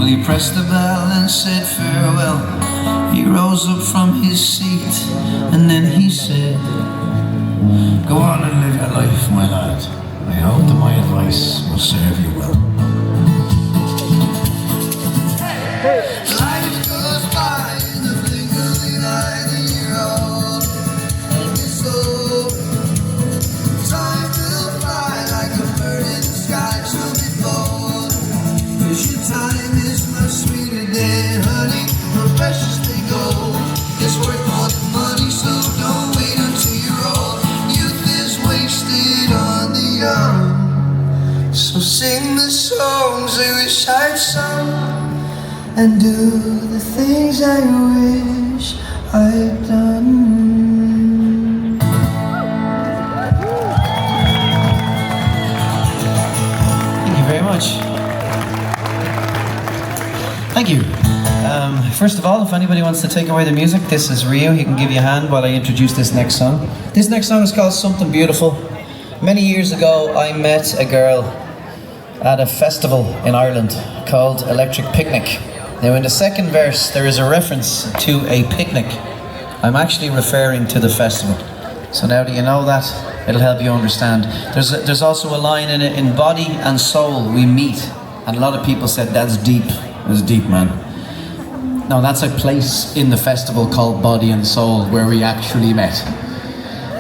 Well, he pressed the bell and said farewell. He rose up from his seat and then he said, go on and live your life, my lad. I hope that my advice will serve you well. Life goes by in the blink of an eye, the year old and it's over. Time will fly like a bird in the sky, so be bold. 'Cause your time is much sweeter than honey, or precious they gold. It's worth more than money, so don't wait until you're old. Youth is wasted on the young. So sing the songs I wish I'd sung, and do the things I wish I'd done. Thank you very much. Thank you. First of all, if anybody wants to take away the music, this is Rio. He can give you a hand while I introduce this next song. This next song is called Something Beautiful. Many years ago, I met a girl at a festival in Ireland called Electric Picnic. Now in the second verse, there is a reference to a picnic. I'm actually referring to the festival. So now that you know that, it'll help you understand. There's also a line in it, in body and soul we meet. And a lot of people said, that's deep. That's deep, man. No, that's a place in the festival called Body and Soul where we actually met.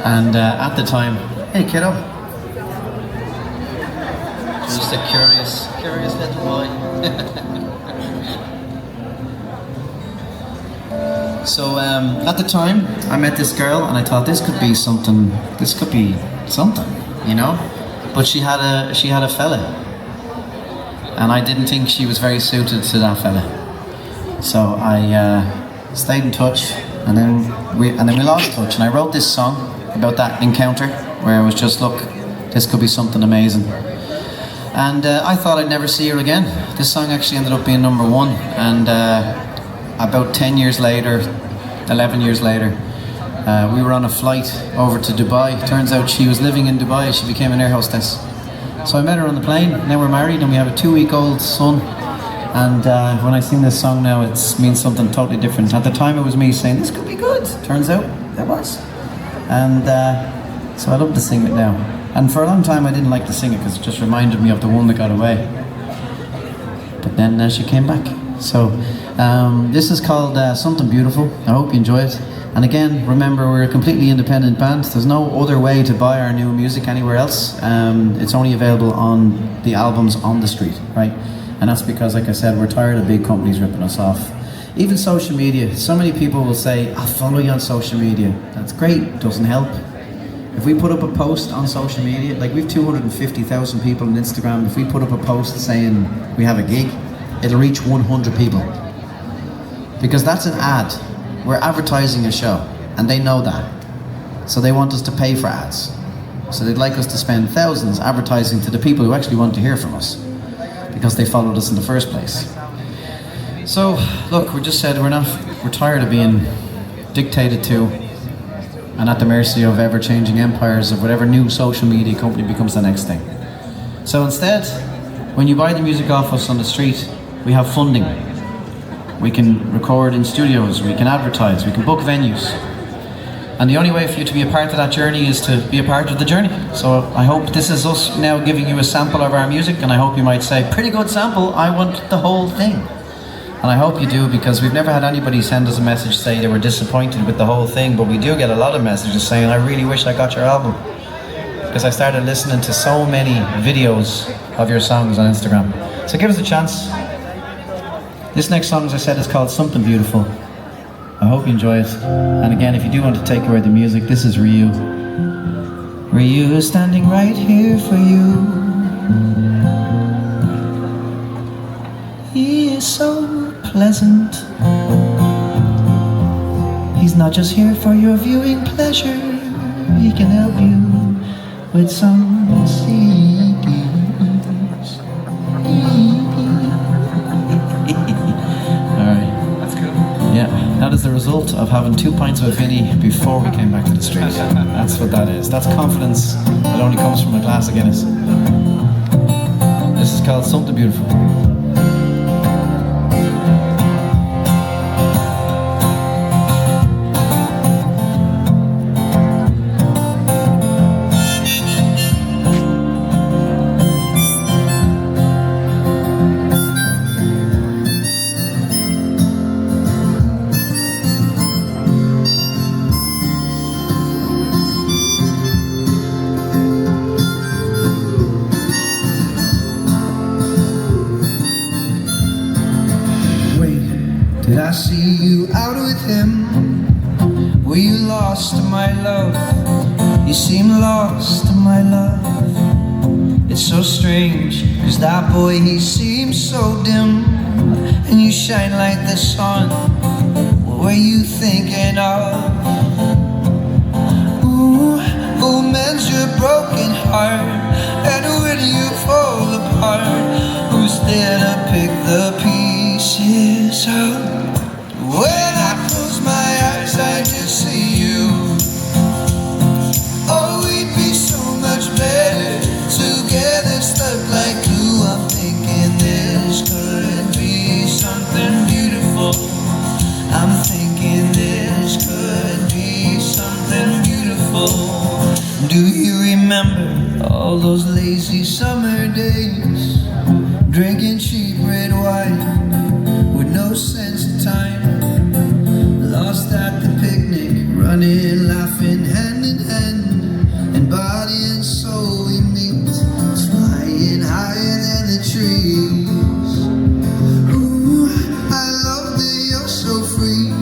And at the time, hey kiddo. Just a curious little boy. So at the time, I met this girl and I thought this could be something, you know? But she had a fella. And I didn't think she was very suited to that fella. So I stayed in touch, and then we lost touch. And I wrote this song about that encounter, where I was just, look, this could be something amazing. And I thought I'd never see her again. This song actually ended up being #1, and about 10 years later, 11 years later, we were on a flight over to Dubai. Turns out she was living in Dubai. She became an air hostess. So I met her on the plane. Now we're married and we have a 2-week-old son. And when I sing this song now, it means something totally different. At the time, it was me saying, this could be good. Turns out, it was. And so I love to sing it now. And for a long time, I didn't like to sing it because it just reminded me of the one that got away. But then she came back. So this is called Something Beautiful. I hope you enjoy it. And again, remember, we're a completely independent band. There's no other way to buy our new music anywhere else. It's only available on the albums on the street, right? And that's because, like I said, we're tired of big companies ripping us off. Even social media. So many people will say, I'll follow you on social media. That's great, doesn't help. If we put up a post on social media, like we've 250,000 people on Instagram, if we put up a post saying we have a gig, it'll reach 100 people. Because that's an ad. We're advertising a show, and they know that. So they want us to pay for ads. So they'd like us to spend thousands advertising to the people who actually want to hear from us, because they followed us in the first place. So, look, we just said we're tired of being dictated to and at the mercy of ever-changing empires of whatever new social media company becomes the next thing. So instead, when you buy the music off us on the street, we have funding. We can record in studios, we can advertise, we can book venues. And the only way for you to be a part of that journey is to be a part of the journey. So I hope this is us now giving you a sample of our music, and I hope you might say, pretty good sample, I want the whole thing. And I hope you do, because we've never had anybody send us a message say they were disappointed with the whole thing, but we do get a lot of messages saying, I really wish I got your album. Because I started listening to so many videos of your songs on Instagram. So give us a chance. This next song, as I said, is called Something Beautiful. I hope you enjoy it. And again, if you do want to take away the music, this is Ryu. Ryu is standing right here for you. He is so pleasant. He's not just here for your viewing pleasure. He can help you with some CDs. That is the result of having 2 pints of Vinnie before we came back to the street. That's what that is. That's confidence that only comes from a glass of Guinness. This is called Something Beautiful. Did I see you out with him? Were you lost to my love? You seem lost to my love. It's so strange, cause that boy, he seems so dim, and you shine like the sun. What were you thinking of? Ooh, who mends your broken heart? And when you fall apart, who's there to pick the pieces up? When I close my eyes, I just see you. Oh, we'd be so much better together, stuck like glue. I'm thinking this could be something beautiful. I'm thinking this could be something beautiful. Do you remember all those lazy summer days, drinking cheap red wine with no sense of time? Lost at the picnic, running, laughing, hand in hand, and body and soul we meet, flying higher than the trees. Ooh, I love that you're so free.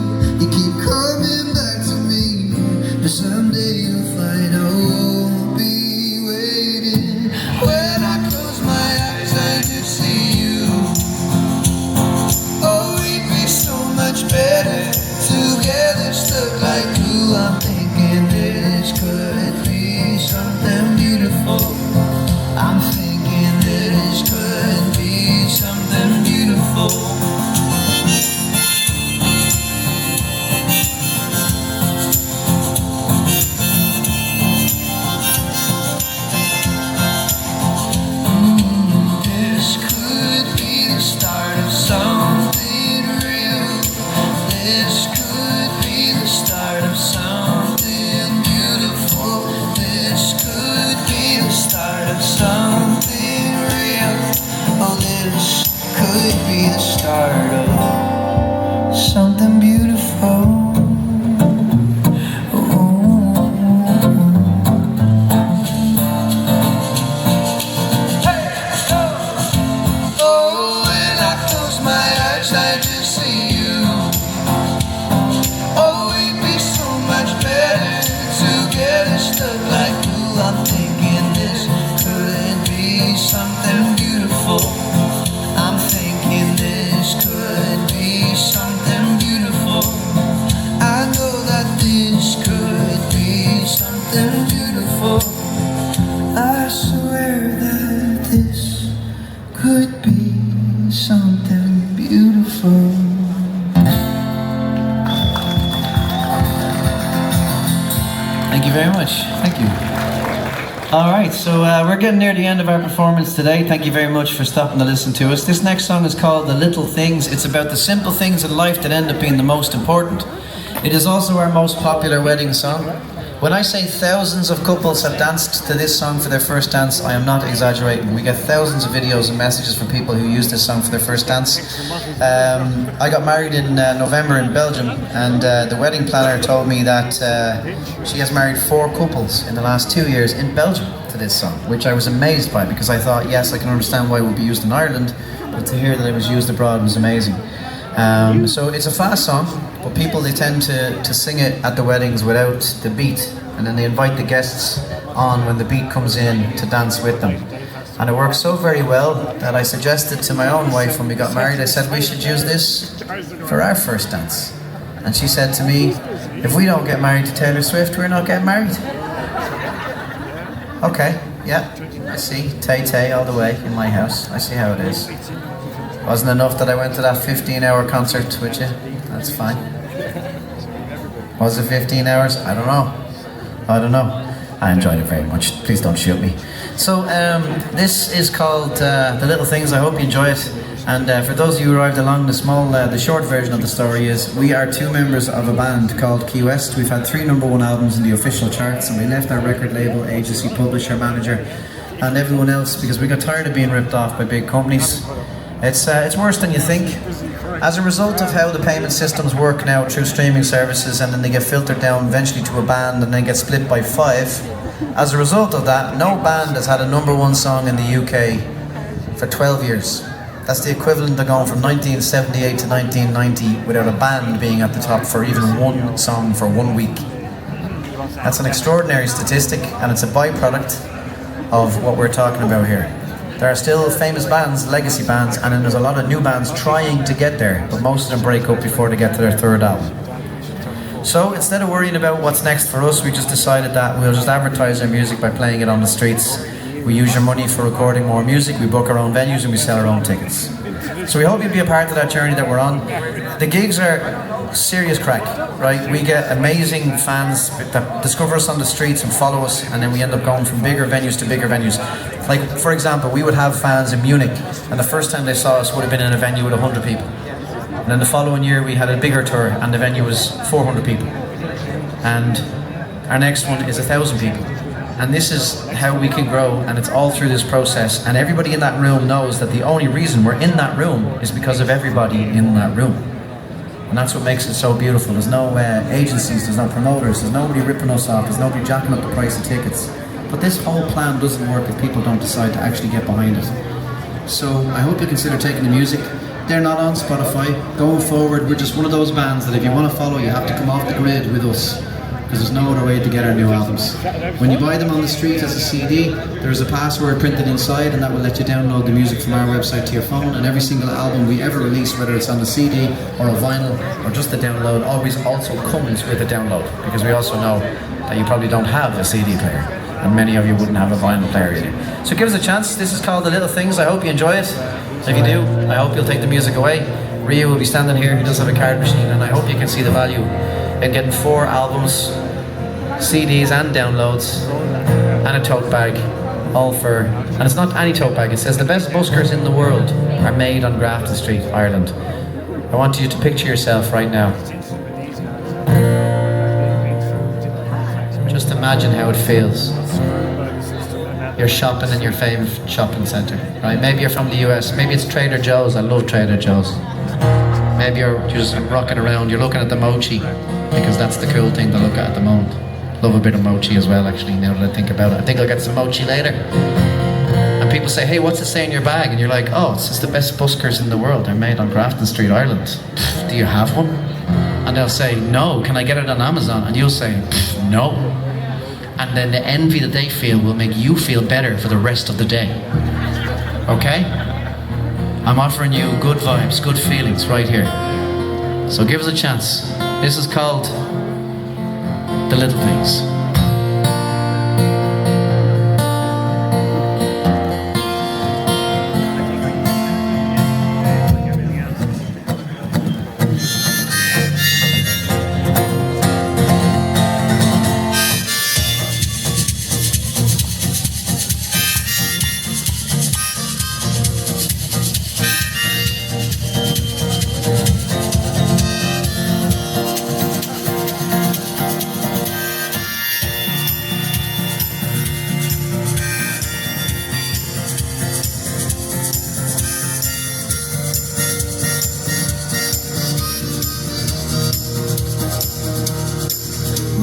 You keep coming back to me, but someday you'll find I won't be waiting. When I close my eyes, I just see you. Oh, we'd be so much better together, stuck like glue. I'm thinking this could be something beautiful. I'm thinking this could be something beautiful. This could be the start of something real. This could be the start of something beautiful. This could be the start of something real. Oh, this could be the start of something beautiful. Oh, when I close my eyes, I just see you. Oh, we'd be so much better together, stuck like glue. I'm thinking this could be something beautiful. I'm thinking this could be something beautiful. I know that this could be something beautiful. I swear that this could be something beautiful. Thank you very much. Thank you. All right, so we're getting near the end of our performance today. Thank you very much for stopping to listen to us. This next song is called The Little Things. It's about the simple things in life that end up being the most important. It is also our most popular wedding song. When I say thousands of couples have danced to this song for their first dance, I am not exaggerating. We get thousands of videos and messages from people who use this song for their first dance. I got married in November in Belgium, and the wedding planner told me that she has married 4 couples in the last 2 years in Belgium to this song, which I was amazed by, because I thought, yes, I can understand why it would be used in Ireland, but to hear that it was used abroad was amazing. So it's a fast song, but people, they tend to sing it at the weddings without the beat, and then they invite the guests on when the beat comes in to dance with them. And it works so very well that I suggested to my own wife when we got married, I said we should use this for our first dance. And she said to me, if we don't get married to Taylor Swift, we're not getting married. Okay, yeah, I see. Tay-Tay all the way in my house. I see how it is. Wasn't enough that I went to that 15-hour concert with you? That's fine. Was it 15 hours? I don't know. I enjoyed it very much. Please don't shoot me. So this is called The Little Things. I hope you enjoy it. And for those of you who arrived along, the short version of the story is we are 2 members of a band called Key West. We've had 3 #1 albums in the official charts, and we left our record label, agency, publisher, manager, and everyone else because we got tired of being ripped off by big companies. It's worse than you think. As a result of how the payment systems work now through streaming services, and then they get filtered down eventually to a band and then get split by 5, as a result of that, no band has had a #1 song in the UK for 12 years. That's the equivalent of going from 1978 to 1990 without a band being at the top for even one song for 1 week. That's an extraordinary statistic, and it's a byproduct of what we're talking about here. There are still famous bands, legacy bands, and then there's a lot of new bands trying to get there, but most of them break up before they get to their third album. So instead of worrying about what's next for us, we just decided that we'll just advertise our music by playing it on the streets. We use your money for recording more music, we book our own venues, and we sell our own tickets. So we hope you'll be a part of that journey that we're on. The gigs are serious crack, right? We get amazing fans that discover us on the streets and follow us, and then we end up going from bigger venues to bigger venues. Like, for example, we would have fans in Munich, and the first time they saw us would have been in a venue with 100 people. And then the following year we had a bigger tour, and the venue was 400 people. And our next one is 1,000 people. And this is how we can grow, and it's all through this process. And everybody in that room knows that the only reason we're in that room is because of everybody in that room. And that's what makes it so beautiful. There's no agencies, there's no promoters, there's nobody ripping us off, there's nobody jacking up the price of tickets. But this whole plan doesn't work if people don't decide to actually get behind it. So I hope you consider taking the music. They're not on Spotify. Going forward, we're just one of those bands that if you want to follow, you have to come off the grid with us, because there's no other way to get our new albums. When you buy them on the street as a CD, there's a password printed inside, and that will let you download the music from our website to your phone. And every single album we ever release, whether it's on a CD or a vinyl or just a download, always also comes with a download, because we also know that you probably don't have a CD player, and many of you wouldn't have a vinyl player either. So give us a chance. This is called The Little Things. I hope you enjoy it. If you do, I hope you'll take the music away. Ryu will be standing here. He does have a card machine, and I hope you can see the value in getting 4 albums, CDs and downloads, and a tote bag, all for, and it's not any tote bag, it says the best buskers in the world are made on Grafton Street, Ireland. I want you to picture yourself right now. Just imagine how it feels. You're shopping in your favourite shopping centre, right? Maybe you're from the US, maybe it's Trader Joe's. I love Trader Joe's. Maybe you're just rocking around, you're looking at the mochi, because that's the cool thing to look at the moment. Love a bit of mochi as well, actually, now that I think about it. I think I'll get some mochi later. And people say, hey, what's it say in your bag? And you're like, oh, it's just the best buskers in the world. They're made on Grafton Street, Ireland. Do you have one? And they'll say, no, can I get it on Amazon? And you'll say, no. And then the envy that they feel will make you feel better for the rest of the day. Okay? I'm offering you good vibes, good feelings right here. So give us a chance. This is called The Little Things.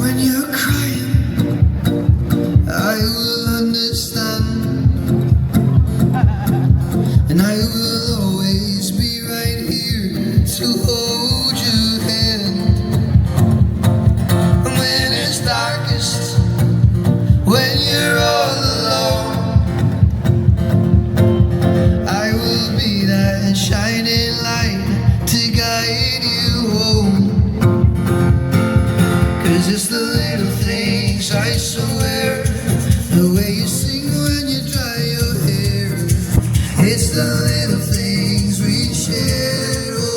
When you're crying, I will understand, and I will always be right here to hold your hand. And when it's darkest, when you're all alone, I will be that shining light to guide you home. 'Cause it's the little things, I swear. The way you sing when you dry your hair. It's the little things we share. Oh,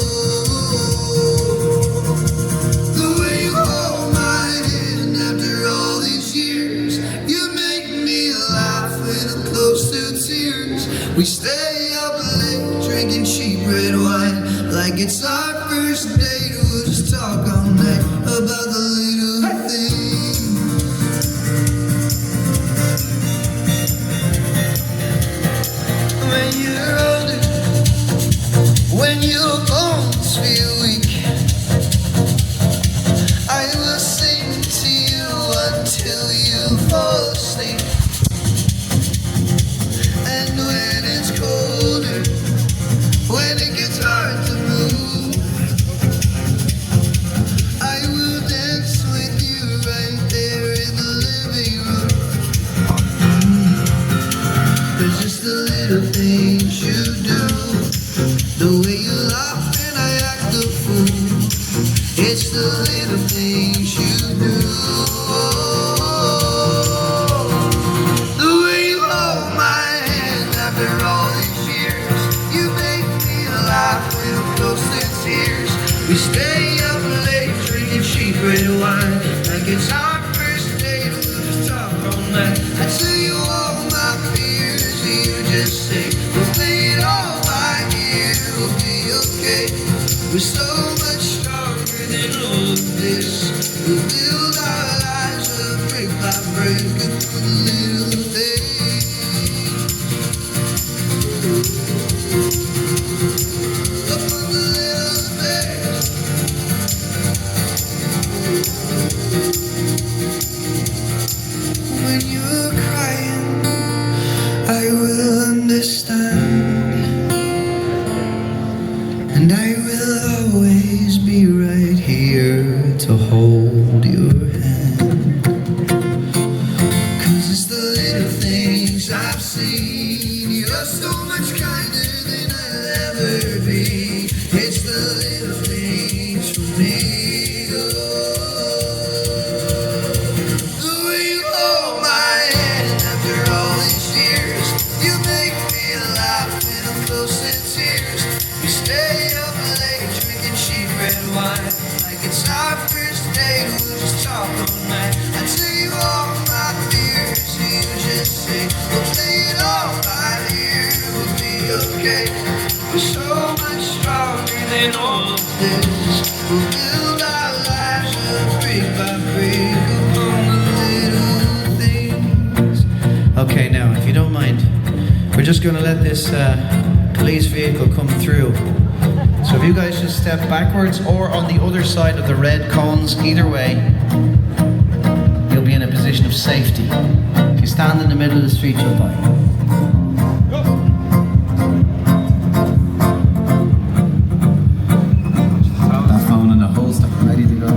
the way you hold my hand after all these years. You make me laugh when I'm close to tears. We stay up late drinking cheap red wine, like it's our first date. We'll just talk all night about the little things. When you're older, when your bones feel weak, I will sing to you until you fall asleep. And when it's colder, the little things you do. The way you hold my hand after all these years. You make me laugh when I'm close to tears. We stay up late drinking cheap red wine. Like it's our first date, we'll just talk all night. I tell you all my fears, you just say, we'll play it all by ear, we'll be okay. We're so much stronger than all of this. We'll build our lives up brick by brick and through the little things. Up on the little things. When you're crying, I will understand, and I will always be right here to hold your hand. 'Cause it's the little things I've seen. You're so much kinder than I'll ever be. It's the little things for me. Oh, the way you hold my hand after all these years. You make me laugh when I'm close to tears. We stay up late drinking cheap red wine. Like it's our first date, we'll just talk all night. I tell you all my fears, you just say, we'll play it all by ear, we'll be okay. We're so much stronger than all of this. We'll build our lives up brick by brick upon the little things. Okay, now, if you don't mind, we're just going to let this police vehicle come through. So if you guys just step backwards or on the other side of the red cones, either way, you'll be in a position of safety. If you stand in the middle of the street, you'll die. That phone in the holster, ready to go.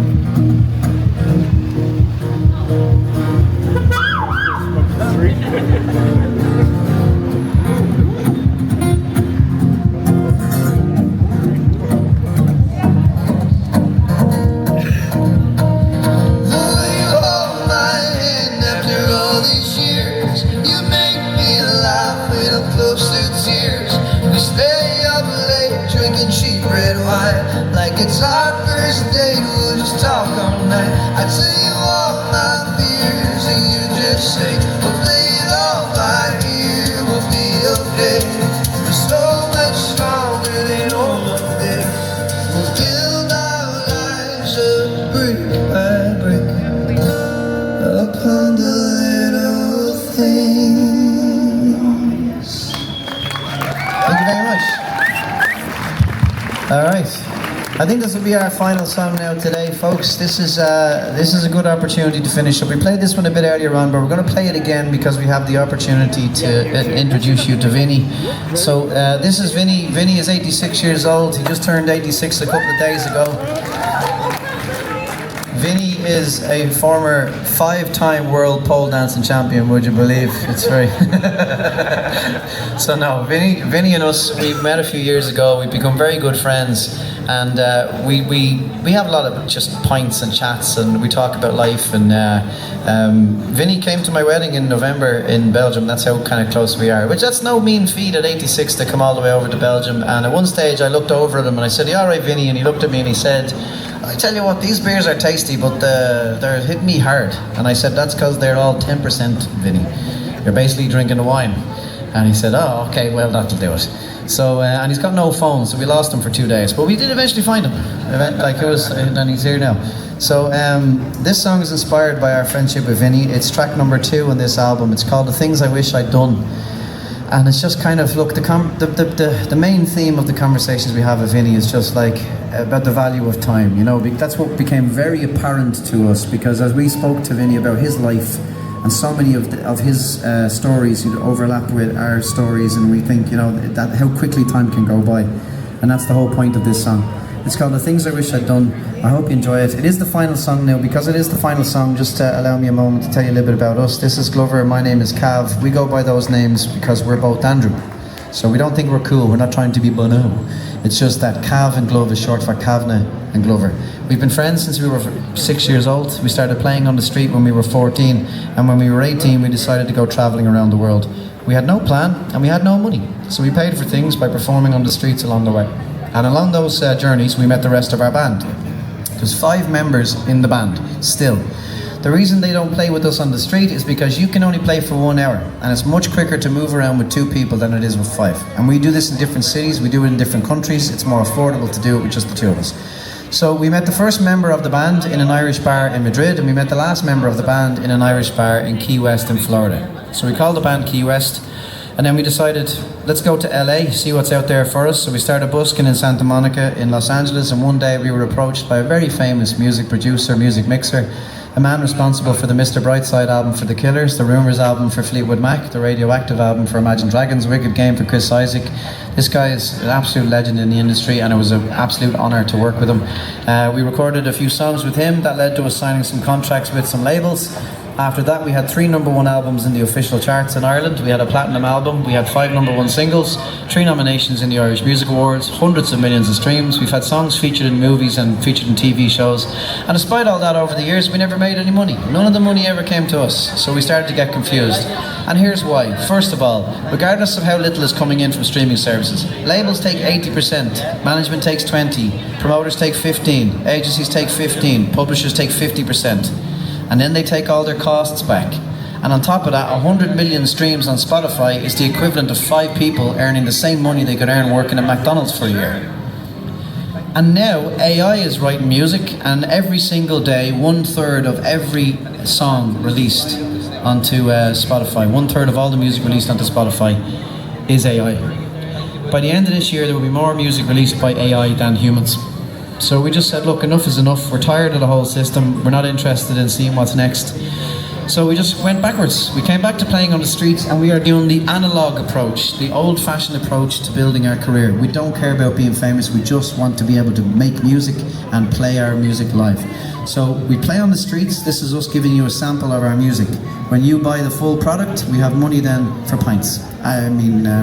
Like it's our first date, we'll just talk all night. I tell you all my fears, and you just say, we'll play it all by ear, we'll be okay. We're so much stronger than all of this. We'll build our lives up brick by brick upon the little things. Thank you very much. All right. I think this will be our final song now today, folks. This is a good opportunity to finish up. We played this one a bit earlier on, but we're going to play it again because we have the opportunity to introduce you to Vinnie. So this is Vinnie. Vinnie is 86 years old. He just turned 86 a couple of days ago. Vinnie is a former 5-time world pole dancing champion, would you believe? It's very... So no, Vinnie and us, we met a few years ago. We've become very good friends, and we have a lot of just pints and chats, and we talk about life. And Vinnie came to my wedding in November in Belgium. That's how kind of close we are, which that's no mean feat at 86 to come all the way over to Belgium. And at one stage I looked over at him and I said, "You all right, Vinnie?" And he looked at me and he said, "I tell you what, these beers are tasty, but they're hitting me hard." And I said, "That's because they're all 10%, Vinnie. You're basically drinking the wine." And he said, "Oh, okay, well, that'll do it." So, and he's got no phone, so we lost him for 2 days. But we did eventually find him. And he's here now. So, this song is inspired by our friendship with Vinnie. It's track number 2 on this album. It's called "The Things I Wish I'd Done." And it's just kind of, look, the main theme of the conversations we have with Vinnie is just like about the value of time, you know. That's what became very apparent to us, because as we spoke to Vinnie about his life, and so many of his stories, you know, overlap with our stories, and we think, you know, that how quickly time can go by. And that's the whole point of this song. It's called "The Things I Wish I'd Done." I hope you enjoy it. It is the final song now. Because it is the final song, just allow me a moment to tell you a little bit about us. This is Glover, my name is Cav. We go by those names because we're both Andrew. So we don't think we're cool. We're not trying to be Bono. It's just that Cav and Glove is short for Kavna and Glover. We've been friends since we were 6 years old. We started playing on the street when we were 14, and when we were 18 we decided to go travelling around the world. We had no plan and we had no money, so we paid for things by performing on the streets along the way. And along those journeys we met the rest of our band. There's 5 members in the band still. The reason they don't play with us on the street is because you can only play for 1 hour, and it's much quicker to move around with 2 people than it is with 5. And we do this in different cities, we do it in different countries. It's more affordable to do it with just the 2 of us. So we met the first member of the band in an Irish bar in Madrid, and we met the last member of the band in an Irish bar in Key West in Florida. So we called the band Key West, and then we decided, let's go to LA, see what's out there for us. So we started busking in Santa Monica in Los Angeles, and one day we were approached by a very famous music producer, music mixer, a man responsible for the Mr. Brightside album for The Killers, the Rumours album for Fleetwood Mac, the Radioactive album for Imagine Dragons, Wicked Game for Chris Isaak. This guy is an absolute legend in the industry, and it was an absolute honour to work with him. We recorded a few songs with him that led to us signing some contracts with some labels. After that we had 3 #1 albums in the official charts in Ireland. We had a platinum album, we had 5 #1 singles, 3 nominations in the Irish Music Awards, hundreds of millions of streams. We've had songs featured in movies and featured in TV shows. And despite all that, over the years we never made any money. None of the money ever came to us, so we started to get confused. And here's why. First of all, regardless of how little is coming in from streaming services, labels take 80%, management takes 20%, promoters take 15%, agencies take 15%, publishers take 50%. And then they take all their costs back. And on top of that, 100 million streams on Spotify is the equivalent of 5 people earning the same money they could earn working at McDonald's for a year. And now AI is writing music, and every single day 1/3 of every song released onto Spotify, 1/3 of all the music released onto Spotify is AI. By the end of this year there will be more music released by AI than humans. So we just said, look, enough is enough. We're tired of the whole system. We're not interested in seeing what's next. So we just went backwards. We came back to playing on the streets, and we are doing the analog approach, the old-fashioned approach to building our career. We don't care about being famous. We just want to be able to make music and play our music live. So we play on the streets. This is us giving you a sample of our music. When you buy the full product, we have money then for pints.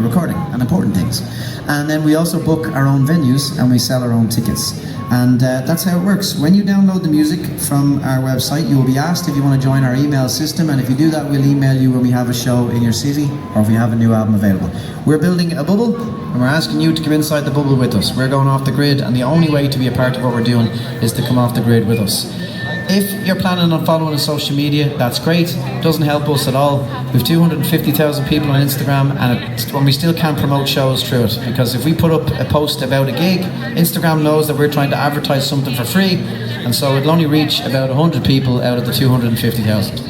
Recording and important things. And then we also book our own venues, and we sell our own tickets. And that's how it works. When you download the music from our website, you will be asked if you want to join our email system, and if you do that, we'll email you when we have a show in your city or if we have a new album available. We're building a bubble, and we're asking you to come inside the bubble with us. We're going off the grid, and the only way to be a part of what we're doing is to come off the grid with us. If you're planning on following on social media, that's great. It doesn't help us at all. We've 250,000 people on Instagram, and we still can't promote shows through it, because if we put up a post about a gig, Instagram knows that we're trying to advertise something for free, and so it'll only reach about 100 people out of the 250,000.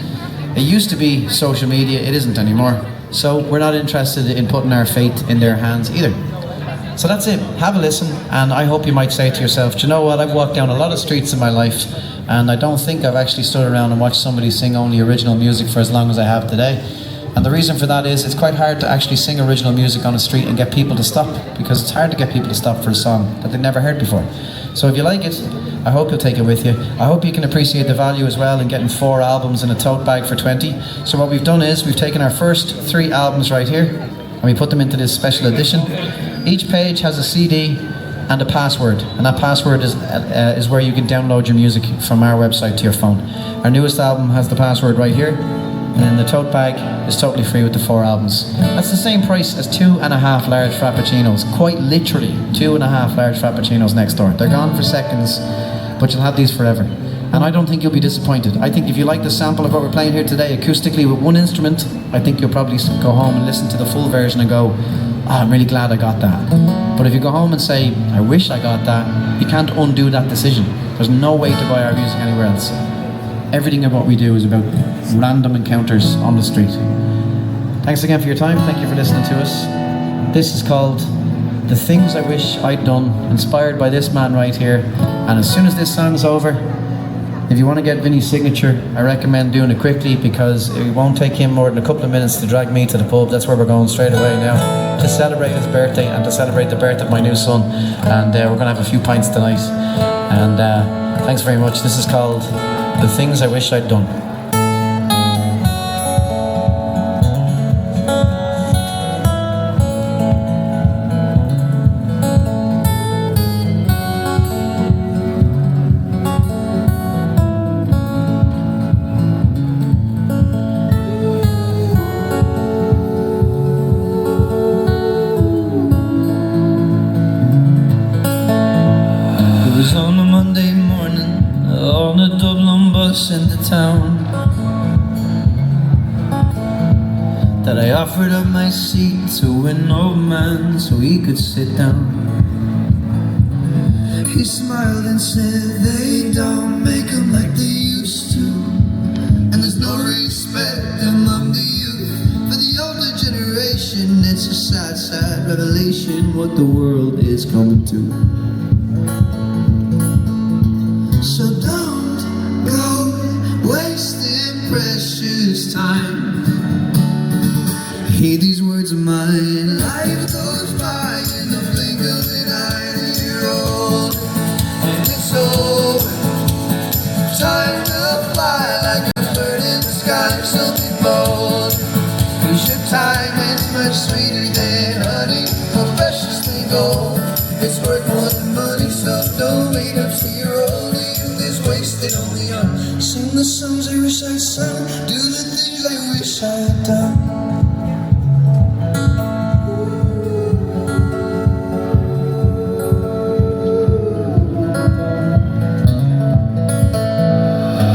It used to be social media, it isn't anymore. So we're not interested in putting our fate in their hands either. So that's it. Have a listen, and I hope you might say to yourself, do you know what, I've walked down a lot of streets in my life, and I don't think I've actually stood around and watched somebody sing only original music for as long as I have today. And the reason for that is it's quite hard to actually sing original music on a street and get people to stop, because it's hard to get people to stop for a song that they've never heard before. So if you like it, I hope you'll take it with you. I hope you can appreciate the value as well in getting 4 albums in a tote bag for 20. So what we've done is we've taken our first 3 albums right here, and we put them into this special edition. Each page has a CD and a password, and that password is where you can download your music from our website to your phone. Our newest album has the password right here, and then the tote bag is totally free with the 4 albums. That's the same price as 2.5 large Frappuccinos, quite literally 2.5 large Frappuccinos next door. They're gone for seconds, but you'll have these forever. And I don't think you'll be disappointed. I think if you like the sample of what we're playing here today acoustically with 1 instrument, I think you'll probably go home and listen to the full version and go, oh, I'm really glad I got that. But if you go home and say, I wish I got that, you can't undo that decision. There's no way to buy our music anywhere else. Everything of what we do is about random encounters on the street. Thanks again for your time. Thank you for listening to us. This is called The Things I Wish I'd Done, inspired by this man right here. And as soon as this song's over, if you want to get Vinnie's signature, I recommend doing it quickly, because it won't take him more than a couple of minutes to drag me to the pub. That's where we're going straight away now, to celebrate his birthday and to celebrate the birth of my new son. And we're going to have a few pints tonight. And thanks very much. This is called The Things I Wish I'd Done. was on a Monday morning on a Dublin bus into town that I offered up my seat to an old man so he could sit down. He smiled and said they don't make them like they used to, and there's no respect among the youth for the older generation. It's a sad, sad revelation what the world is coming to. So don't go wasting precious time. Heed these words of mine. Life goes by in the blink of an eye. You're old and it's over. Time to fly like a bird in the sky. So be bold, 'cause your time is much sweeter than honey, a precious thing gold. It's worth more than money, so don't wait up till you're old. Youth is wasted on the young. Sing the songs I wish I'd sung, do the things I wish I'd done.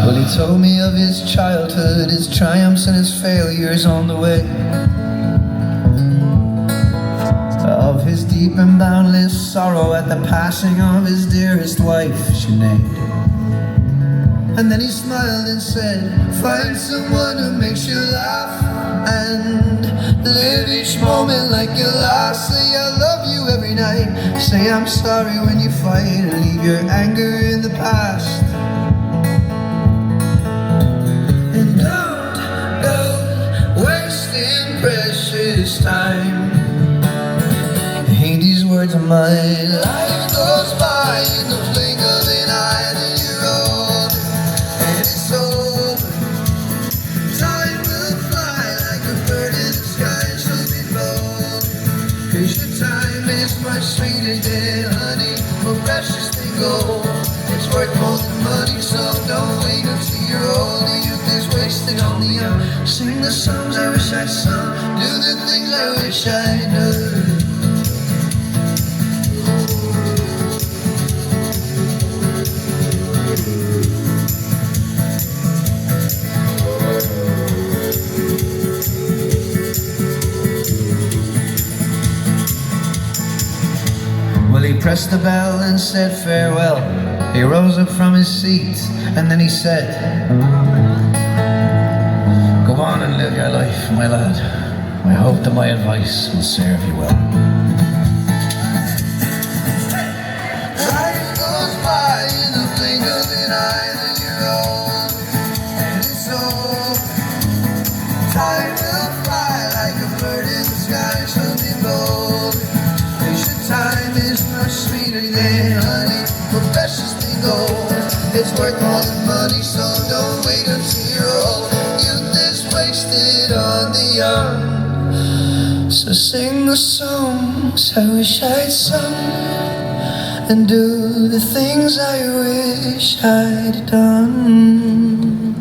Well, he told me of his childhood, his triumphs and his failures on the way, of his deep and boundless sorrow at the passing of his dearest wife, Sinead. And then he smiled and said, find someone who makes you laugh and live each moment like your last. Say I love you every night, say I'm sorry when you fight, and leave your anger in the past. And don't go wasting precious time. Heed these words of mine. Life goes by in the blink of an eye. Then you're old and it's over. Time will fly like a bird in the sky. So be bold, 'cause your time is much sweeter than honey, a precious thing gold. It's worth more than money, so don't wait until you're old. The youth is wasted on the young. Sing the songs I wish I'd sung, do the things I wish I'd done. Well, he pressed the bell and said farewell. He rose up from his seat and then he said, go on and live your life, my lad. I hope that my advice will serve you well. Life goes by in the blink of an eye. Then you're old and it's over. Time will fly like a bird in the sky. So be bold, 'cause your time is much sweeter than honey, a precious thing gold. It's worth more than money, so don't wait until you're old. Youth is wasted on the young. So sing the songs I wish I'd sung, and do the things I wish I'd done.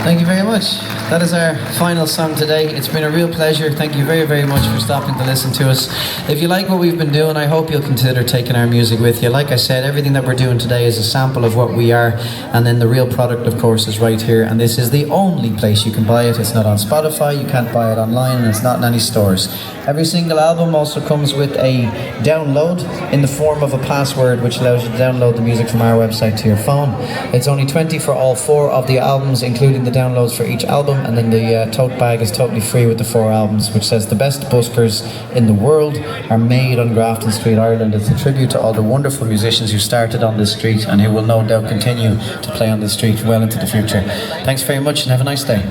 Thank you very much. That is our final song today. It's been a real pleasure. Thank you very, very much for stopping to listen to us. If you like what we've been doing, I hope you'll consider taking our music with you. Like I said, everything that we're doing today is a sample of what we are, and then the real product, of course, is right here. And this is the only place you can buy it. It's not on Spotify, you can't buy it online, and it's not in any stores. Every single album also comes with a download in the form of a password, which allows you to download the music from our website to your phone. It's only $20 for all 4 of the albums, including the downloads for each album, and then the tote bag is totally free with the 4 albums, which says the best buskers in the world are made on Grafton Street, Ireland. It's a tribute to all the wonderful musicians who started on this street and who will no doubt continue to play on this street well into the future. Thanks very much and have a nice day.